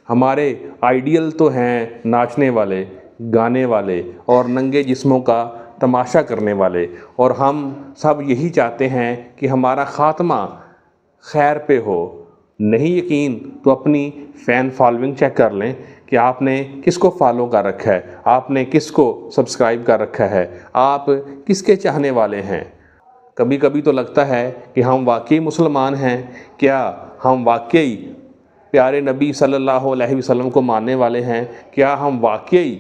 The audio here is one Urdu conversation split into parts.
ہمارے آئیڈیل تو ہیں ناچنے والے، گانے والے اور ننگے جسموں کا تماشا کرنے والے، اور ہم سب یہی چاہتے ہیں کہ ہمارا خاتمہ خیر پہ ہو۔ نہیں یقین تو اپنی فین فالوئنگ چیک کر لیں کہ آپ نے کس کو فالو کر رکھا ہے، آپ نے کس کو سبسکرائب کر رکھا ہے، آپ کس کے چاہنے والے ہیں۔ کبھی کبھی تو لگتا ہے کہ ہم واقعی مسلمان ہیں، کیا ہم واقعی پیارے نبی صلی اللہ علیہ وسلم کو ماننے والے ہیں، کیا ہم واقعی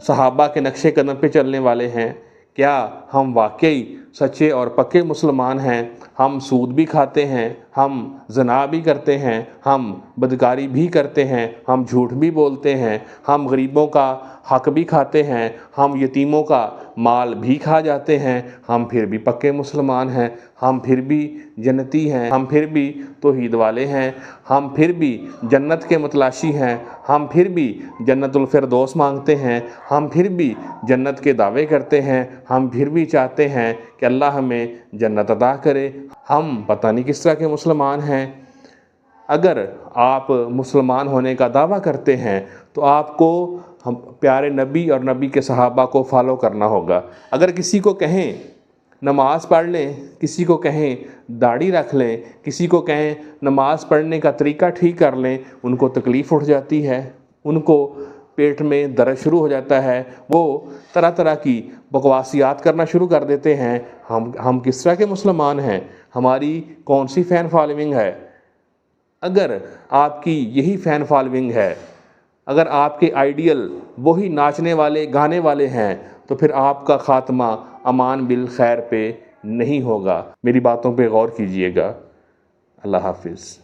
صحابہ کے نقش قدم پہ چلنے والے ہیں، کیا ہم واقعی سچے اور پکے مسلمان ہیں۔ ہم سود بھی کھاتے ہیں، ہم زنا بھی کرتے ہیں، ہم بدکاری بھی کرتے ہیں، ہم جھوٹ بھی بولتے ہیں، ہم غریبوں کا حق بھی کھاتے ہیں، ہم یتیموں کا مال بھی کھا جاتے ہیں، ہم پھر بھی پکے مسلمان ہیں، ہم پھر بھی جنتی ہیں، ہم پھر بھی توحید والے ہیں، ہم پھر بھی جنت کے متلاشی ہیں، ہم پھر بھی جنت الفردوس مانگتے ہیں، ہم پھر بھی جنت کے دعوے کرتے ہیں، ہم پھر بھی چاہتے ہیں کہ اللہ ہمیں جنت عطا کرے۔ ہم پتہ نہیں کس طرح کے مسلمان ہیں۔ اگر آپ مسلمان ہونے کا دعویٰ کرتے ہیں تو آپ کو ہم پیارے نبی اور نبی کے صحابہ کو فالو کرنا ہوگا۔ اگر کسی کو کہیں نماز پڑھ لیں، کسی کو کہیں داڑھی رکھ لیں، کسی کو کہیں نماز پڑھنے کا طریقہ ٹھیک کر لیں، ان کو تکلیف اٹھ جاتی ہے، ان کو پیٹ میں درد شروع ہو جاتا ہے، وہ طرح طرح کی بکواسیات کرنا شروع کر دیتے ہیں۔ ہم کس طرح کے مسلمان ہیں؟ ہماری کون سی فین فالوئنگ ہے؟ اگر آپ کی یہی فین فالوئنگ ہے، اگر آپ کے آئیڈیل وہی ناچنے والے گانے والے ہیں، تو پھر آپ کا خاتمہ امان بالخیر پہ نہیں ہوگا۔ میری باتوں پہ غور کیجئے گا۔ اللہ حافظ۔